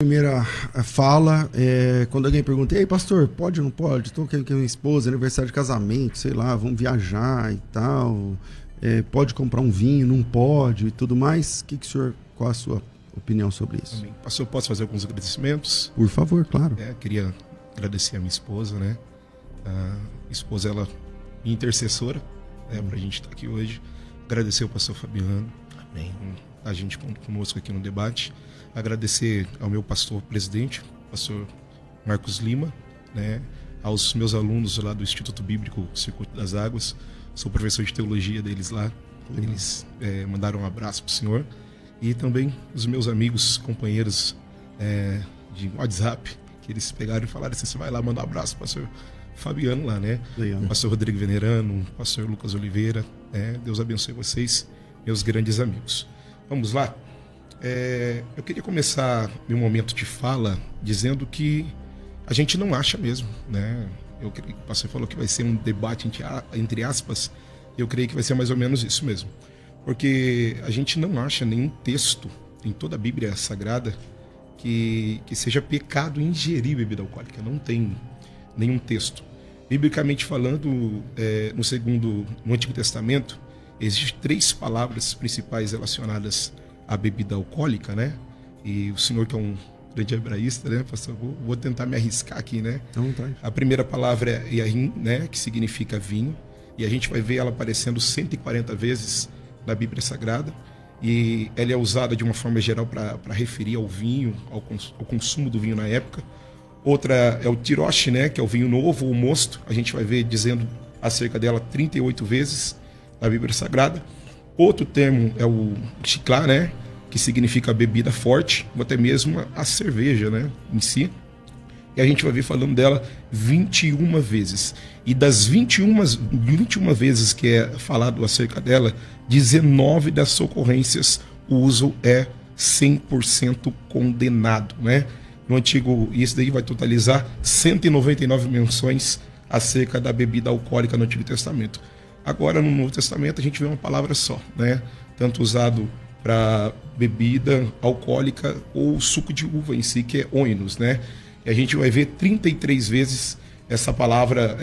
Primeira fala, quando alguém pergunta, ei pastor, pode ou não pode? Estou com a minha esposa, aniversário de casamento, sei lá, vamos viajar e tal, pode comprar um vinho, não pode e tudo mais. Qual a sua opinião sobre isso? Amém. Pastor, posso fazer alguns agradecimentos? Por favor, claro. Queria agradecer a minha esposa, né? A esposa, ela minha intercessora, pra gente estar aqui hoje. Agradecer ao pastor Fabiano. Amém. A gente conosco aqui no debate. Agradecer ao meu pastor presidente, pastor Marcos Lima, né? Aos meus alunos lá do Instituto Bíblico Circuito das Águas. Sou professor de teologia deles lá. Eles mandaram um abraço para o senhor. E também os meus amigos, companheiros de WhatsApp, que eles pegaram e falaram assim, você vai lá mandar um abraço para o pastor Fabiano lá, né? Pastor Rodrigo Venerano, pastor Lucas Oliveira. Deus abençoe vocês, meus grandes amigos. Vamos lá? Eu queria começar meu momento de fala dizendo que a gente não acha mesmo, né? O pastor falou que vai ser um debate entre aspas, eu creio que vai ser mais ou menos isso mesmo. Porque a gente não acha nenhum texto em toda a Bíblia Sagrada que seja pecado ingerir bebida alcoólica. Não tem nenhum texto. Biblicamente falando, no Antigo Testamento, existem 3 palavras principais relacionadas à bebida alcoólica, né? E o senhor, que é um grande hebraísta, né, pastor? Vou tentar me arriscar aqui, né? A primeira palavra é yahin, né? Que significa vinho. E a gente vai ver ela aparecendo 140 vezes na Bíblia Sagrada. E ela é usada de uma forma geral para referir ao vinho, ao consumo do vinho na época. Outra é o tirosh, né? Que é o vinho novo, o mosto. A gente vai ver dizendo acerca dela 38 vezes na Bíblia Sagrada. Outro termo é o chiclá, né? Que significa bebida forte, ou até mesmo a cerveja, né? Em si. E a gente vai ver falando dela 21 vezes. E das 21 vezes que é falado acerca dela, 19 das ocorrências, o uso é 100% condenado, né? No Antigo, isso daí vai totalizar 199 menções acerca da bebida alcoólica no Antigo Testamento. Agora, no Novo Testamento, a gente vê uma palavra só, né? Tanto usado para bebida alcoólica ou suco de uva em si, que é oinos, né? E a gente vai ver 33 vezes essa palavra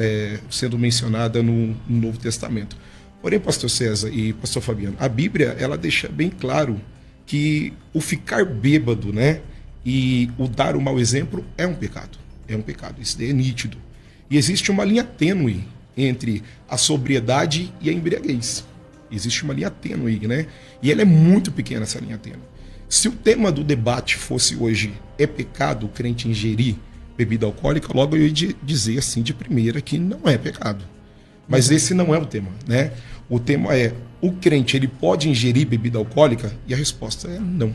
sendo mencionada no Novo Testamento. Porém, pastor César e pastor Fabiano, a Bíblia, ela deixa bem claro que o ficar bêbado, né? E o dar o mau exemplo é um pecado. É um pecado, isso daí é nítido. E existe uma linha tênue entre a sobriedade e a embriaguez. Existe uma linha tênue, né? E ela é muito pequena, essa linha tênue. Se o tema do debate fosse hoje, é pecado o crente ingerir bebida alcoólica, logo eu ia dizer assim de primeira que não é pecado. Mas esse não é o tema, né? O tema é, o crente ele pode ingerir bebida alcoólica? E a resposta é não,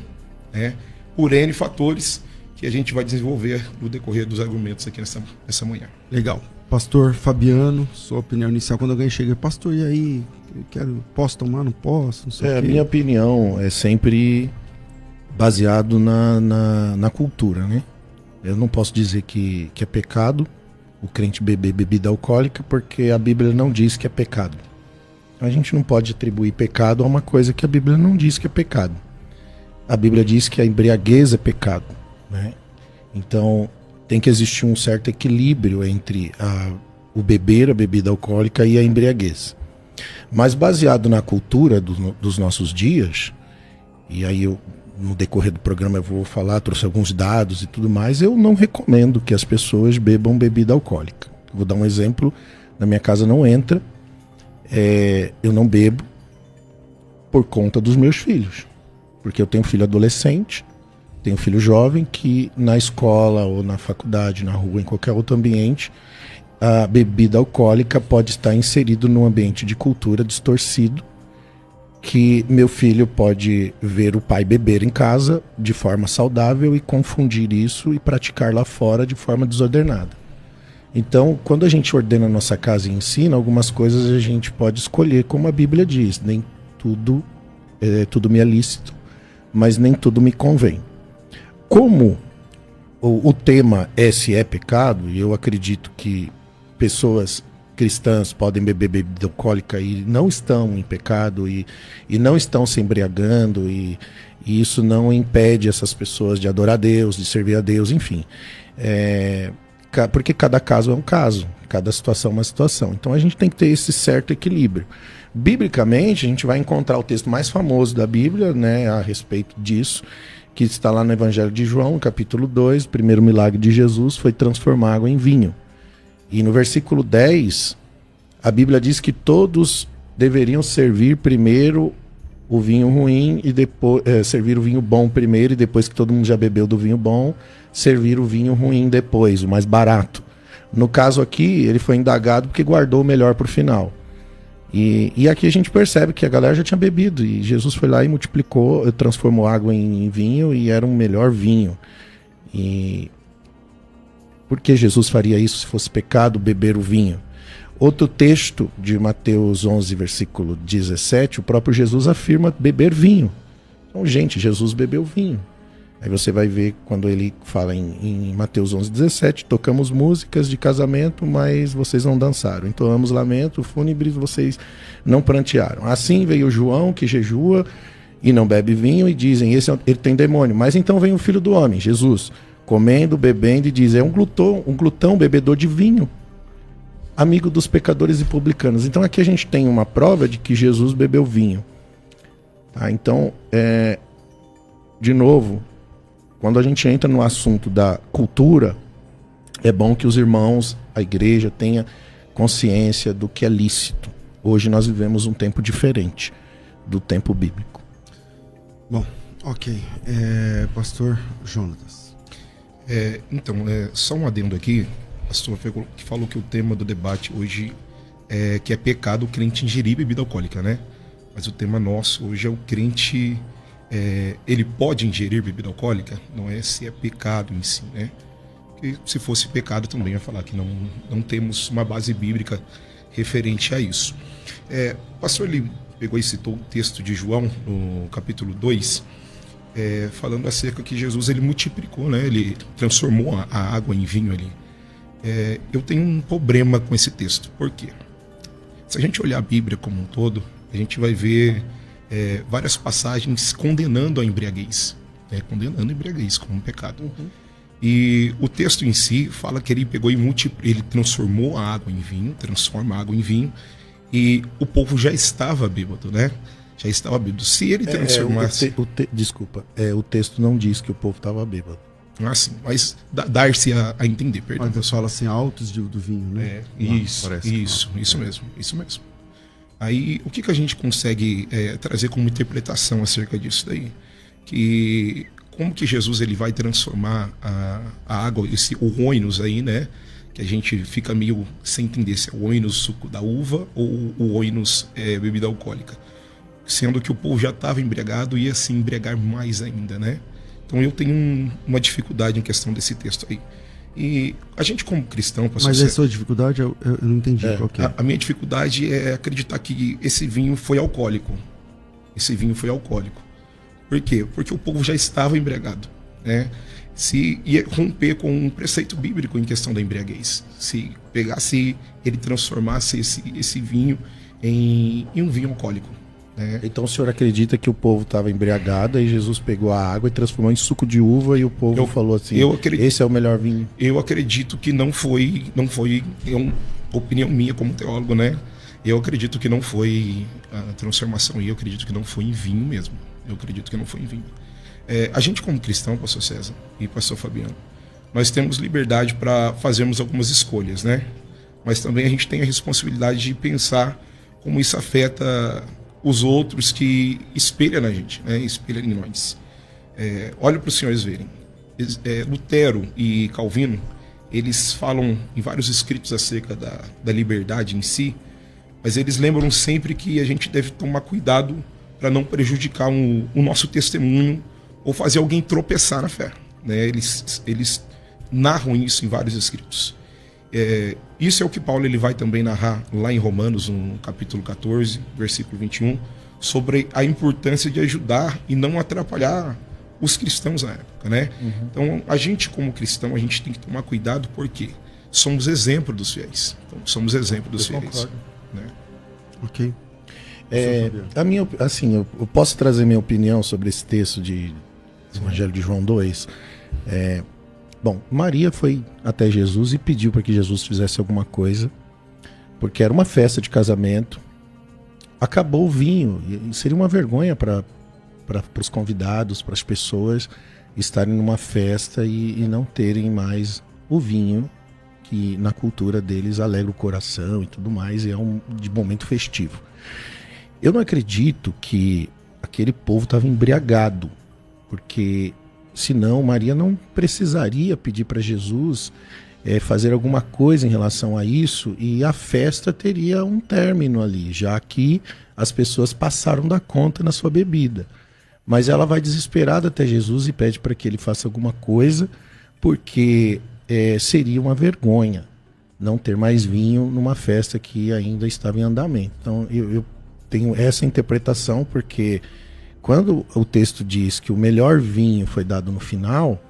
né? Por N fatores que a gente vai desenvolver no decorrer dos argumentos aqui nessa manhã. Legal. Pastor Fabiano, sua opinião inicial, quando alguém chega, pastor, e aí, posso tomar, não posso, não sei o quê. A minha opinião é sempre baseado na cultura, né? Eu não posso dizer que é pecado o crente beber bebida alcoólica, porque a Bíblia não diz que é pecado. A gente não pode atribuir pecado a uma coisa que a Bíblia não diz que é pecado. A Bíblia diz que a embriaguez é pecado, né? Então, tem que existir um certo equilíbrio entre o beber a bebida alcoólica e a embriaguez. Mas baseado na cultura dos nossos dias, e aí no decorrer do programa eu vou falar, trouxe alguns dados e tudo mais, eu não recomendo que as pessoas bebam bebida alcoólica. Vou dar um exemplo, na minha casa não entra, eu não bebo por conta dos meus filhos. Porque eu tenho filho adolescente, tenho filho jovem que na escola ou na faculdade, na rua, em qualquer outro ambiente, a bebida alcoólica pode estar inserido num ambiente de cultura distorcido, que meu filho pode ver o pai beber em casa de forma saudável e confundir isso e praticar lá fora de forma desordenada. Então, quando a gente ordena a nossa casa e ensina, algumas coisas a gente pode escolher, como a Bíblia diz, nem tudo me é lícito, mas nem tudo me convém. Como o tema se é pecado, e eu acredito que pessoas cristãs podem beber bebida alcoólica e não estão em pecado e não estão se embriagando e isso não impede essas pessoas de adorar a Deus, de servir a Deus, enfim. Porque cada caso é um caso, cada situação é uma situação. Então a gente tem que ter esse certo equilíbrio. Biblicamente, a gente vai encontrar o texto mais famoso da Bíblia, né, a respeito disso, que está lá no Evangelho de João, capítulo 2, o primeiro milagre de Jesus foi transformar água em vinho. E no versículo 10, a Bíblia diz que todos deveriam servir primeiro o vinho ruim e depois servir o vinho bom primeiro, e depois que todo mundo já bebeu do vinho bom, servir o vinho ruim depois, o mais barato. No caso aqui, ele foi indagado porque guardou o melhor para o final. E aqui a gente percebe que a galera já tinha bebido, e Jesus foi lá e multiplicou, transformou água em vinho, e era um melhor vinho. E por que Jesus faria isso se fosse pecado beber o vinho? Outro texto de Mateus 11, versículo 17, o próprio Jesus afirma beber vinho. Então, gente, Jesus bebeu vinho. Aí você vai ver quando ele fala em Mateus 11, 17, tocamos músicas de casamento, mas vocês não dançaram. Entoamos lamento fúnebres, vocês não prantearam. Assim veio João, que jejua e não bebe vinho, e dizem, ele tem demônio. Mas então vem o Filho do Homem, Jesus, comendo, bebendo, e diz, é um glutão bebedor de vinho, amigo dos pecadores e publicanos. Então aqui a gente tem uma prova de que Jesus bebeu vinho. Tá? Então, de novo, quando a gente entra no assunto da cultura, é bom que os irmãos, a igreja, tenha consciência do que é lícito. Hoje nós vivemos um tempo diferente do tempo bíblico. Bom, ok. Pastor Jonatas. Então, só um adendo aqui. O pastor que falou que o tema do debate hoje é que é pecado o crente ingerir bebida alcoólica, né? Mas o tema nosso hoje é o crente... ele pode ingerir bebida alcoólica? Não é se é pecado em si, né? Porque se fosse pecado também ia falar que não temos uma base bíblica referente a isso. O pastor ele pegou e citou o texto de João no capítulo 2, falando acerca que Jesus ele multiplicou, né? Ele transformou a água em vinho ali. Eu tenho um problema com esse texto. Por quê? Se a gente olhar a Bíblia como um todo, a gente vai ver várias passagens condenando a embriaguez, condenando a embriaguez como um pecado. Uhum. E o texto em si fala que ele pegou e ele transformou a água em vinho, transforma a água em vinho, e o povo já estava bêbado, né? Já estava bêbado. Se ele transformasse... Desculpa, o texto não diz que o povo estava bêbado. Ah, sim, mas dar-se a entender, perdão. Mas você fala assim, altos do vinho, né? Isso mesmo. Aí, o que a gente consegue trazer como interpretação acerca disso daí? Que como que Jesus ele vai transformar a água, o oinos aí, né? Que a gente fica meio sem entender se é o oinos suco da uva ou o oinos bebida alcoólica. Sendo que o povo já estava embriagado e ia se embriagar mais ainda, né? Então eu tenho uma dificuldade em questão desse texto aí. E a gente como cristão... Mas a sua dificuldade, eu não entendi qual que é. A minha dificuldade é acreditar que esse vinho foi alcoólico. Por quê? Porque o povo já estava embriagado, né? Se ia romper com um preceito bíblico em questão da embriaguez. Se pegasse, ele transformasse esse vinho em um vinho alcoólico. Então o senhor acredita que o povo estava embriagado e Jesus pegou a água e transformou em suco de uva e o povo falou assim, esse é o melhor vinho? Eu acredito que não foi é uma opinião minha como teólogo, né? Eu acredito que não foi a transformação, e eu acredito que não foi em vinho mesmo. A gente como cristão, pastor César e pastor Fabiano, nós temos liberdade para fazermos algumas escolhas, né? Mas também a gente tem a responsabilidade de pensar como isso afeta os outros que espelham na gente, né? Espelham em nós. Olha para os senhores verem. Lutero e Calvino, eles falam em vários escritos acerca da liberdade em si, mas eles lembram sempre que a gente deve tomar cuidado para não prejudicar o nosso testemunho ou fazer alguém tropeçar na fé, né? Eles narram isso em vários escritos. Isso é o que Paulo ele vai também narrar lá em Romanos, no capítulo 14, versículo 21, sobre a importância de ajudar e não atrapalhar os cristãos na época, né? Uhum. Então, a gente como cristão, a gente tem que tomar cuidado, porque somos exemplo dos fiéis. Então, somos exemplo dos fiéis. Concordo. Né? Ok. Eu posso trazer minha opinião sobre esse texto de Evangelho de João 2. Bom, Maria foi até Jesus e pediu para que Jesus fizesse alguma coisa, porque era uma festa de casamento. Acabou o vinho, e seria uma vergonha para os convidados, para as pessoas estarem numa festa e não terem mais o vinho, que na cultura deles alegra o coração e tudo mais, e é de momento festivo. Eu não acredito que aquele povo estava embriagado, porque senão Maria não precisaria pedir para Jesus fazer alguma coisa em relação a isso, e a festa teria um término ali, já que as pessoas passaram da conta na sua bebida. Mas ela vai desesperada até Jesus e pede para que ele faça alguma coisa, porque seria uma vergonha não ter mais vinho numa festa que ainda estava em andamento. Então eu tenho essa interpretação, porque quando o texto diz que o melhor vinho foi dado no final,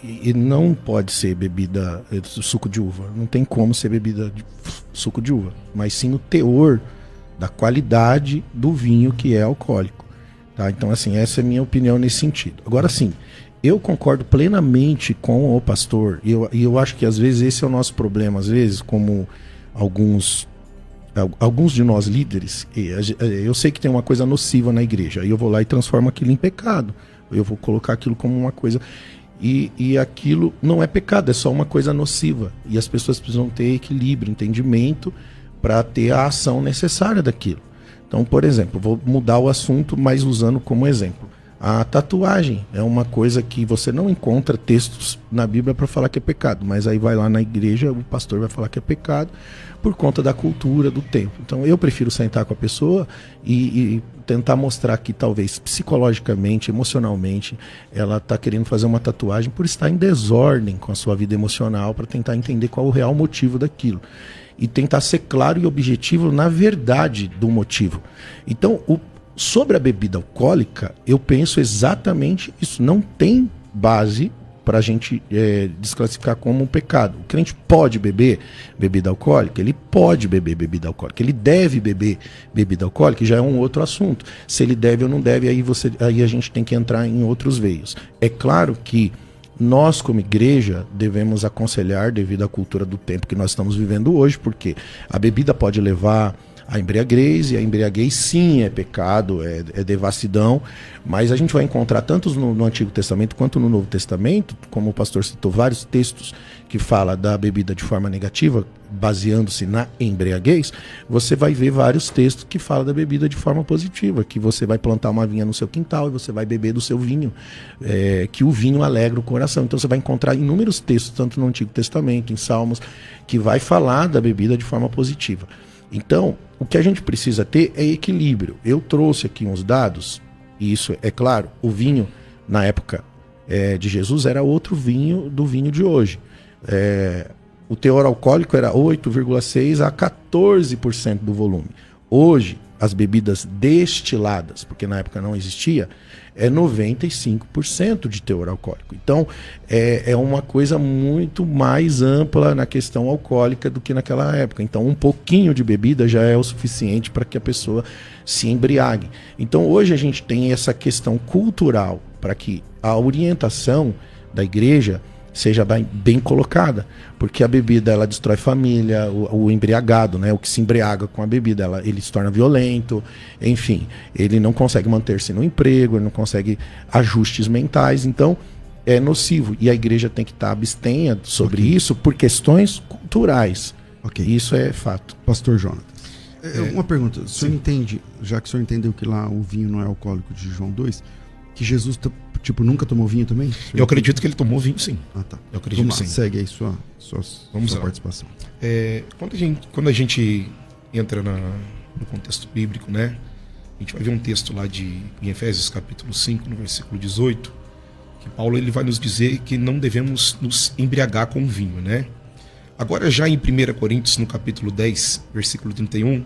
e não pode ser bebida suco de uva, não tem como ser bebida de suco de uva, mas sim o teor da qualidade do vinho que é alcoólico, tá? Então assim, essa é a minha opinião nesse sentido. Agora sim, eu concordo plenamente com o pastor, e eu acho que às vezes esse é o nosso problema, às vezes, como alguns de nós líderes, eu sei que tem uma coisa nociva na igreja, aí eu vou lá e transformo aquilo em pecado, eu vou colocar aquilo como uma coisa, e aquilo não é pecado, é só uma coisa nociva, e as pessoas precisam ter equilíbrio, entendimento, para ter a ação necessária daquilo. Então, por exemplo, vou mudar o assunto, mas usando como exemplo. A tatuagem é uma coisa que você não encontra textos na Bíblia para falar que é pecado, mas aí vai lá na igreja, o pastor vai falar que é pecado por conta da cultura, do tempo. Então eu prefiro sentar com a pessoa e tentar mostrar que talvez psicologicamente, emocionalmente, ela está querendo fazer uma tatuagem por estar em desordem com a sua vida emocional, para tentar entender qual é o real motivo daquilo. E tentar ser claro e objetivo na verdade do motivo. Então, sobre a bebida alcoólica, eu penso exatamente isso. Não tem base para a gente desclassificar como um pecado. O crente pode beber bebida alcoólica? Ele pode beber bebida alcoólica. Ele deve beber bebida alcoólica? Já é um outro assunto. Se ele deve ou não deve, aí a gente tem que entrar em outros veios. É claro que nós, como igreja, devemos aconselhar devido à cultura do tempo que nós estamos vivendo hoje, porque a bebida pode levar a embriaguez, e a embriaguez sim é pecado, é devassidão, mas a gente vai encontrar tanto no Antigo Testamento quanto no Novo Testamento, como o pastor citou, vários textos que fala da bebida de forma negativa, baseando-se na embriaguez. Você vai ver vários textos que falam da bebida de forma positiva, que você vai plantar uma vinha no seu quintal e você vai beber do seu vinho, que o vinho alegra o coração. Então você vai encontrar inúmeros textos, tanto no Antigo Testamento, em Salmos, que vai falar da bebida de forma positiva. Então, o que a gente precisa ter é equilíbrio. Eu trouxe aqui uns dados, e isso é claro, o vinho na época de Jesus era outro vinho do vinho de hoje. O teor alcoólico era 8,6% a 14% do volume. Hoje, as bebidas destiladas, porque na época não existia, é 95% de teor alcoólico. Então, é uma coisa muito mais ampla na questão alcoólica do que naquela época. Então, um pouquinho de bebida já é o suficiente para que a pessoa se embriague. Então, hoje a gente tem essa questão cultural para que a orientação da igreja seja bem colocada, porque a bebida ela destrói família, o embriagado, né, o que se embriaga com a bebida, ele se torna violento, enfim, ele não consegue manter-se no emprego, ele não consegue ajustes mentais, então é nocivo, e a igreja tem que estar abstenha sobre isso por questões culturais. Isso é fato. Pastor Jonatas, uma pergunta, o senhor entende, já que o senhor entendeu que lá o vinho não é alcoólico de João 2, que Jesus nunca tomou vinho também? Eu acredito que ele tomou vinho, sim. Tá. Eu acredito que sim. Segue aí sua participação. Quando a gente entra no contexto bíblico, né? A gente vai ver um texto lá em Efésios capítulo 5, no versículo 18, que Paulo ele vai nos dizer que não devemos nos embriagar com vinho, né? Agora já em 1 Coríntios, no capítulo 10, versículo 31,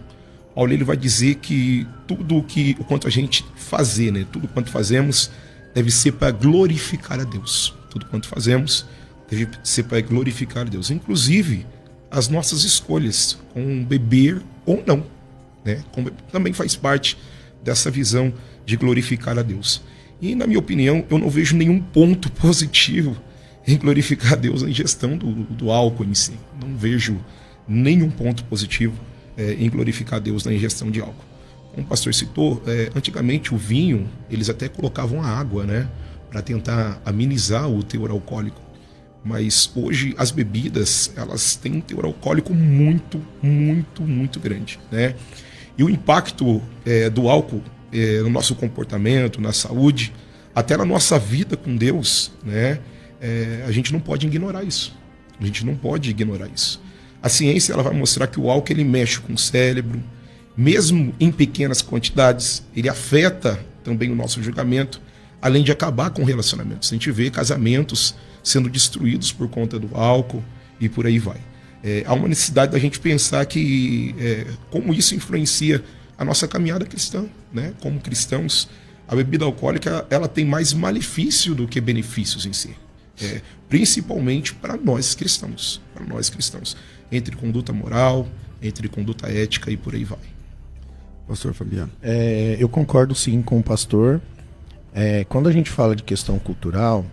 Paulo ele vai dizer que tudo o quanto a gente fazer, né? Tudo quanto fazemos deve ser para glorificar a Deus. Tudo quanto fazemos deve ser para glorificar a Deus. Inclusive, as nossas escolhas com beber ou não, né? Também faz parte dessa visão de glorificar a Deus. E, na minha opinião, eu não vejo nenhum ponto positivo em glorificar a Deus na ingestão do álcool em si. Não vejo nenhum ponto positivo em glorificar a Deus na ingestão de álcool. Como o pastor citou, antigamente o vinho, eles até colocavam a água, né, para tentar amenizar o teor alcoólico. Mas hoje as bebidas, elas têm um teor alcoólico muito, muito, muito grande, né? E o impacto do álcool no nosso comportamento, na saúde, até na nossa vida com Deus, né? A gente não pode ignorar isso. A gente não pode ignorar isso. A ciência, ela vai mostrar que o álcool, ele mexe com o cérebro, mesmo em pequenas quantidades, ele afeta também o nosso julgamento, além de acabar com relacionamentos. A gente vê casamentos sendo destruídos por conta do álcool e por aí vai. Há uma necessidade da gente pensar que como isso influencia a nossa caminhada cristã, né? Como cristãos, a bebida alcoólica, ela tem mais malefício do que benefícios em si. Principalmente para nós cristãos, entre conduta moral, entre conduta ética e por aí vai. Pastor Fabiano. Eu concordo sim com o pastor. Quando a gente fala de questão cultural,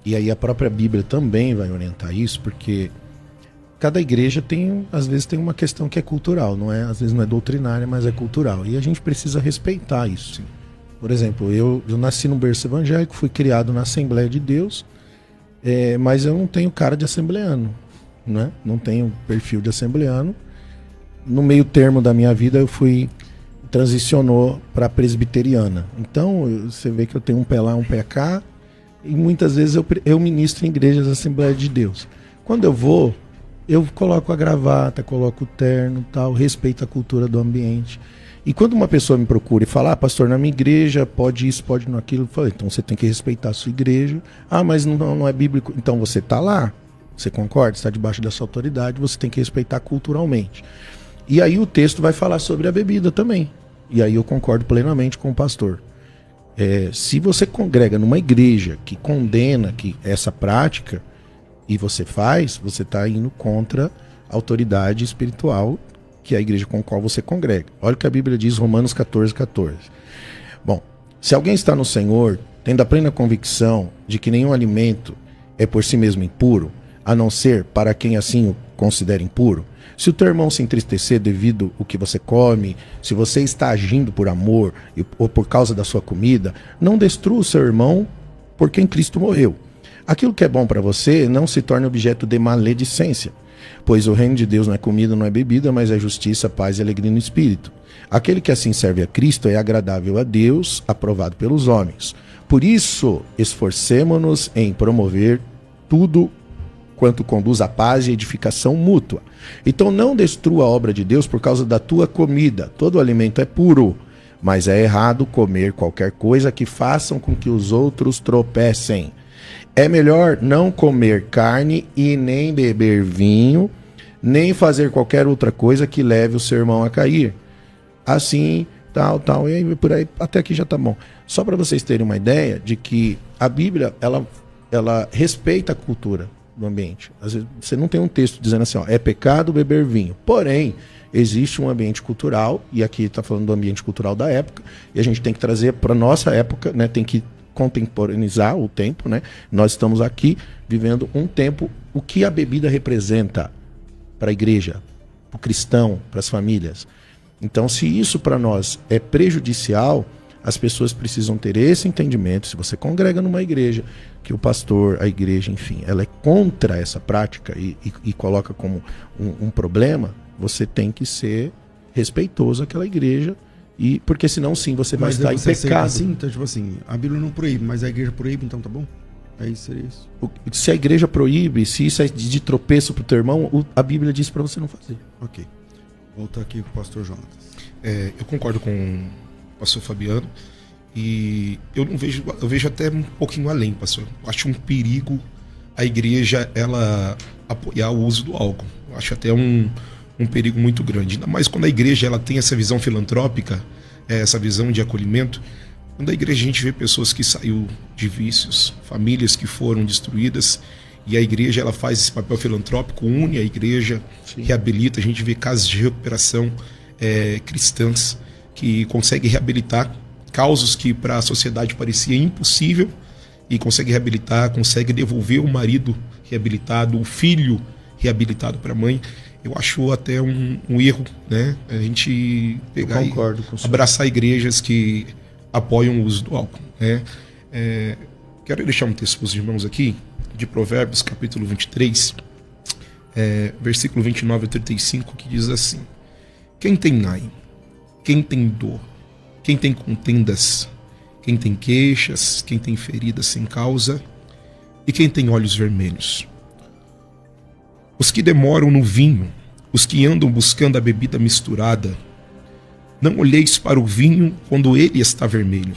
e aí a própria Bíblia também vai orientar isso, porque cada igreja às vezes tem uma questão que é cultural, às vezes não é doutrinária, mas é cultural. E a gente precisa respeitar isso. Sim. Por exemplo, eu nasci num berço evangélico, fui criado na Assembleia de Deus, mas eu não tenho cara de assembleano, né? Não tenho perfil de assembleano. No meio termo da minha vida eu transicionou para a presbiteriana. Então você vê que eu tenho um pé lá, um pé cá, e muitas vezes eu ministro em igrejas da Assembleia de Deus. Quando eu vou, eu coloco a gravata, coloco o terno, tal, respeito a cultura do ambiente. E quando uma pessoa me procura e fala, pastor, na minha igreja pode isso, pode aquilo, eu falo, então você tem que respeitar a sua igreja. Mas não é bíblico. Então você está lá, você concorda? Está debaixo dessa autoridade, você tem que respeitar culturalmente. E aí o texto vai falar sobre a bebida também. E aí eu concordo plenamente com o pastor. Se você congrega numa igreja que condena essa prática e você você está indo contra a autoridade espiritual que é a igreja com a qual você congrega. Olha o que a Bíblia diz, Romanos 14:14. Bom, se alguém está no Senhor, tendo a plena convicção de que nenhum alimento é por si mesmo impuro, a não ser para quem assim o considera impuro, se o teu irmão se entristecer devido ao que você come, se você está agindo por amor ou por causa da sua comida, não destrua o seu irmão por quem Cristo morreu. Aquilo que é bom para você não se torne objeto de maledicência, pois o reino de Deus não é comida, não é bebida, mas é justiça, paz e alegria no Espírito. Aquele que assim serve a Cristo é agradável a Deus, aprovado pelos homens. Por isso, esforcemo-nos em promover tudo quanto conduz à paz e edificação mútua. Então não destrua a obra de Deus por causa da tua comida. Todo alimento é puro, mas é errado comer qualquer coisa que façam com que os outros tropecem. É melhor não comer carne e nem beber vinho, nem fazer qualquer outra coisa que leve o seu irmão a cair. Assim, tal, e aí, por aí, até aqui já tá bom. Só para vocês terem uma ideia de que a Bíblia, ela respeita a cultura do ambiente. Às vezes você não tem um texto dizendo assim, é pecado beber vinho. Porém, existe um ambiente cultural, e aqui está falando do ambiente cultural da época, e a gente tem que trazer para nossa época, né? Tem que contemporaneizar o tempo, né? Nós estamos aqui vivendo um tempo, o que a bebida representa para a igreja, para o cristão, para as famílias. Então, se isso para nós é prejudicial, as pessoas precisam ter esse entendimento. Se você congrega numa igreja, que o pastor, a igreja, enfim, ela é contra essa prática e coloca como um problema, você tem que ser respeitoso àquela igreja, porque senão sim, você vai estar em pecado. Assim, então, tipo assim, a Bíblia não proíbe, mas a igreja proíbe, então tá bom? Aí seria isso. Se a igreja proíbe, se isso é de tropeço pro teu irmão, a Bíblia diz para você não fazer. Ok. Voltar aqui com o pastor Jonatas. Eu concordo com o pastor Fabiano, e eu vejo até um pouquinho além, pastor. Eu acho um perigo a igreja ela apoiar o uso do álcool. Eu acho até um perigo muito grande. Ainda mais quando a igreja ela tem essa visão filantrópica, essa visão de acolhimento. Quando a igreja a gente vê pessoas que saíram de vícios, famílias que foram destruídas, E a igreja, ela faz esse papel filantrópico, une a igreja, reabilita. A gente vê casos de recuperação cristãs que conseguem reabilitar causas que para a sociedade parecia impossível, e consegue reabilitar, consegue devolver o marido reabilitado, o filho reabilitado para a mãe. Eu acho até um erro, né? A gente pegar e abraçar igrejas que apoiam o uso do álcool, né? Quero deixar um texto para os irmãos aqui, de Provérbios, capítulo 23, versículo 29 a 35, que diz assim: quem tem ai, quem tem dor, quem tem contendas, quem tem queixas, quem tem feridas sem causa e quem tem olhos vermelhos. Os que demoram no vinho, os que andam buscando a bebida misturada. Não olheis para o vinho quando ele está vermelho,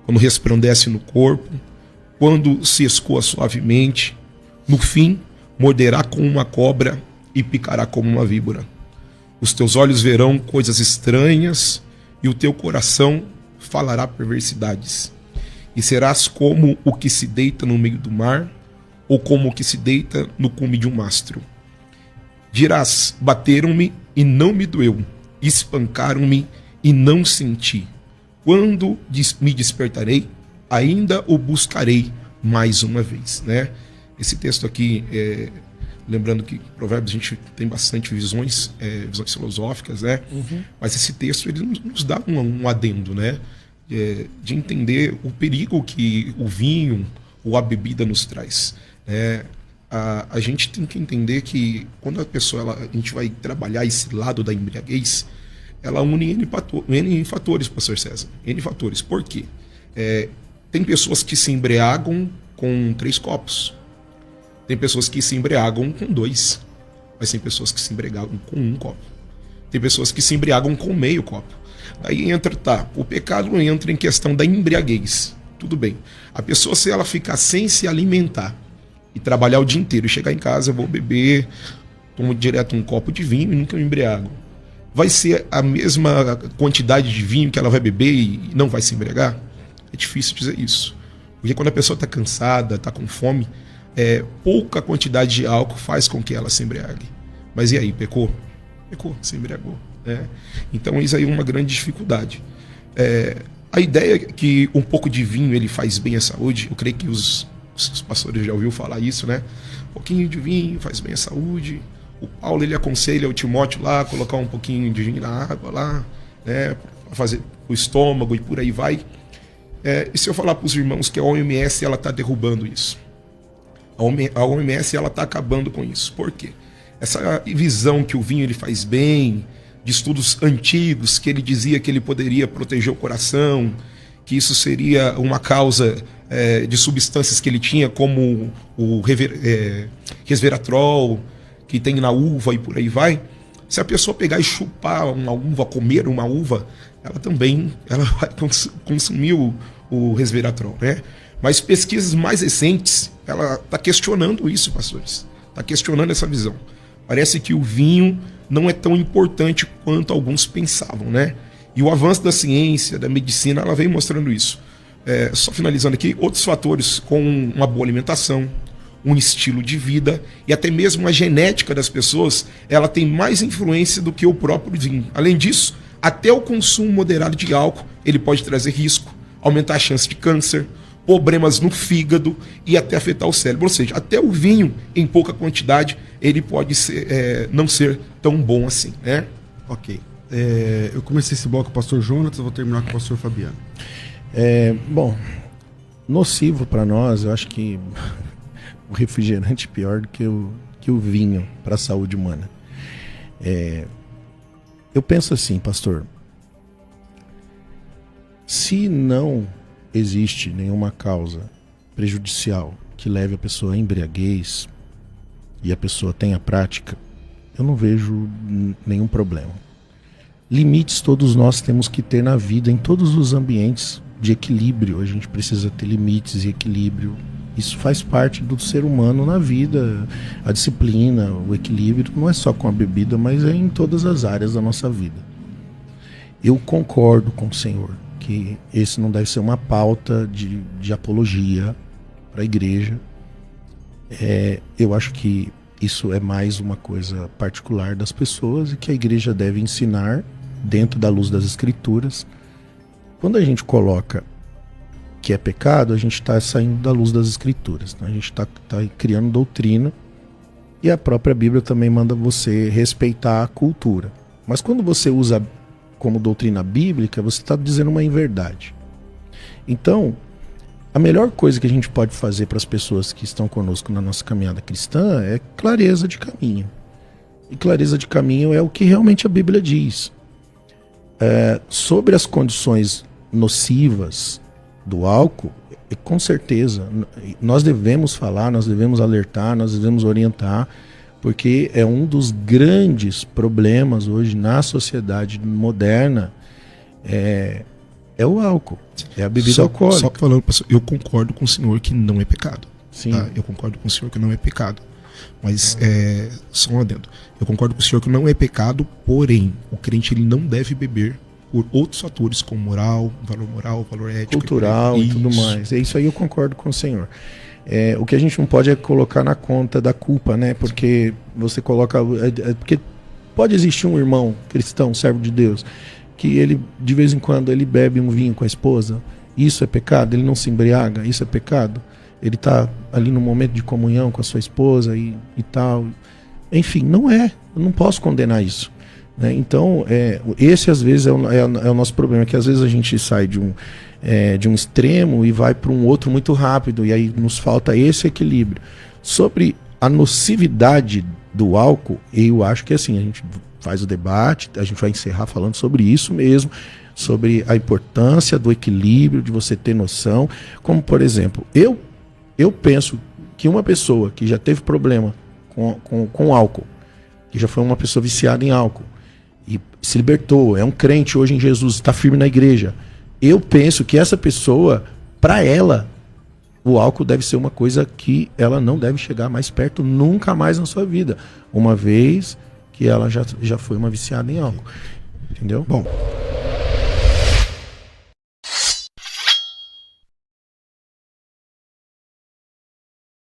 quando resplandece no corpo, quando se escoa suavemente. No fim, morderá como uma cobra e picará como uma víbora. Os teus olhos verão coisas estranhas e o teu coração falará perversidades. E serás como o que se deita no meio do mar, ou como o que se deita no cume de um mastro. Dirás: bateram-me e não me doeu, espancaram-me e não senti. Quando me despertarei, ainda o buscarei mais uma vez, né? Esse texto aqui, lembrando que Provérbios a gente tem bastante visões filosóficas, né? Mas esse texto ele nos dá um adendo, né? De entender o perigo que o vinho ou a bebida nos traz. A gente tem que entender que quando a gente vai trabalhar esse lado da embriaguez, ela une N fatores, pastor César. N fatores. Por quê? Tem pessoas que se embriagam com 3 copos. Tem pessoas que se embriagam com 2. Mas tem pessoas que se embriagam com 1 copo. Tem pessoas que se embriagam com meio copo. Aí o pecado entra em questão da embriaguez. Tudo bem. A pessoa, se ela ficar sem se alimentar e trabalhar o dia inteiro e chegar em casa, eu vou beber, tomo direto um copo de vinho e nunca me embriago. Vai ser a mesma quantidade de vinho que ela vai beber e não vai se embriagar? É difícil dizer isso. Porque quando a pessoa está cansada, está com fome, pouca quantidade de álcool faz com que ela se embriague. Mas e aí, pecou? Pecou, se embriagou. Então isso aí é uma grande dificuldade. A ideia que um pouco de vinho ele faz bem à saúde, eu creio que os pastores já ouviram falar isso, né? Um pouquinho de vinho faz bem à saúde. O Paulo ele aconselha o Timóteo lá colocar um pouquinho de vinho na água lá, né? Para fazer o estômago e por aí vai. E se eu falar para os irmãos que a OMS ela está derrubando isso? A OMS ela está acabando com isso. Por quê? Essa visão que o vinho ele faz bem, de estudos antigos, que ele dizia que ele poderia proteger o coração, que isso seria uma causa de substâncias que ele tinha, como o resveratrol, que tem na uva e por aí vai. Se a pessoa pegar e chupar uma uva, comer uma uva, ela vai consumir o resveratrol, né? Mas pesquisas mais recentes, ela está questionando isso, pastores. Está questionando essa visão. Parece que o vinho não é tão importante quanto alguns pensavam, né? E o avanço da ciência, da medicina, ela vem mostrando isso. Só finalizando aqui, outros fatores com uma boa alimentação, um estilo de vida e até mesmo a genética das pessoas, ela tem mais influência do que o próprio vinho. Além disso, até o consumo moderado de álcool, ele pode trazer risco, aumentar a chance de câncer, problemas no fígado e até afetar o cérebro. Ou seja, até o vinho, em pouca quantidade, ele pode não ser tão bom assim, né? Ok. Eu comecei esse bloco com o pastor Jonas, eu vou terminar com o pastor Fabiano. Bom, nocivo para nós, eu acho que o refrigerante pior do que o vinho para a saúde humana. Eu penso assim, pastor, se não existe nenhuma causa prejudicial que leve a pessoa à embriaguez e a pessoa tenha prática, eu não vejo nenhum problema. Limites todos nós temos que ter na vida, em todos os ambientes de equilíbrio. A gente precisa ter limites e equilíbrio. Isso faz parte do ser humano na vida. A disciplina, o equilíbrio, não é só com a bebida, mas é em todas as áreas da nossa vida. Eu concordo com o Senhor que esse não deve ser uma pauta de apologia para a igreja. Eu acho que isso é mais uma coisa particular das pessoas e que a igreja deve ensinar dentro da luz das escrituras. Quando a gente coloca que é pecado, a gente está saindo da luz das escrituras, né? A gente está criando doutrina, e a própria Bíblia também manda você respeitar a cultura. Mas quando você usa como doutrina bíblica, você está dizendo uma inverdade. Então, a melhor coisa que a gente pode fazer para as pessoas que estão conosco na nossa caminhada cristã é clareza de caminho. E clareza de caminho é o que realmente a Bíblia diz. Sobre as condições nocivas do álcool, com certeza, nós devemos falar, nós devemos alertar, nós devemos orientar, porque é um dos grandes problemas hoje na sociedade moderna, é o álcool, é a bebida alcoólica. Só falando, pastor, eu concordo com o senhor que não é pecado. Sim. Tá? Eu concordo com o senhor que não é pecado. Mas, só um adendo. Eu concordo com o senhor que não é pecado, porém, o crente ele não deve beber por outros fatores, como moral, valor ético, cultural e tudo mais. É isso aí, eu concordo com o senhor. O que a gente não pode é colocar na conta da culpa, né? Porque você coloca... porque pode existir um irmão cristão, servo de Deus, que ele, de vez em quando, ele bebe um vinho com a esposa. Isso é pecado? Ele não se embriaga? Isso é pecado? Ele está ali no momento de comunhão com a sua esposa e tal. Enfim, não é. Eu não posso condenar isso. Né? Então, esse às vezes é o nosso problema, que às vezes a gente sai de um extremo e vai para um outro muito rápido, e aí nos falta esse equilíbrio. Sobre a nocividade do álcool, eu acho que assim, a gente faz o debate, a gente vai encerrar falando sobre isso mesmo, sobre a importância do equilíbrio, de você ter noção. Como, por exemplo, eu penso que uma pessoa que já teve problema com álcool, que já foi uma pessoa viciada em álcool, e se libertou, é um crente hoje em Jesus, está firme na igreja, eu penso que essa pessoa, para ela, o álcool deve ser uma coisa que ela não deve chegar mais perto nunca mais na sua vida, uma vez que ela já foi uma viciada em álcool. Entendeu? Bom,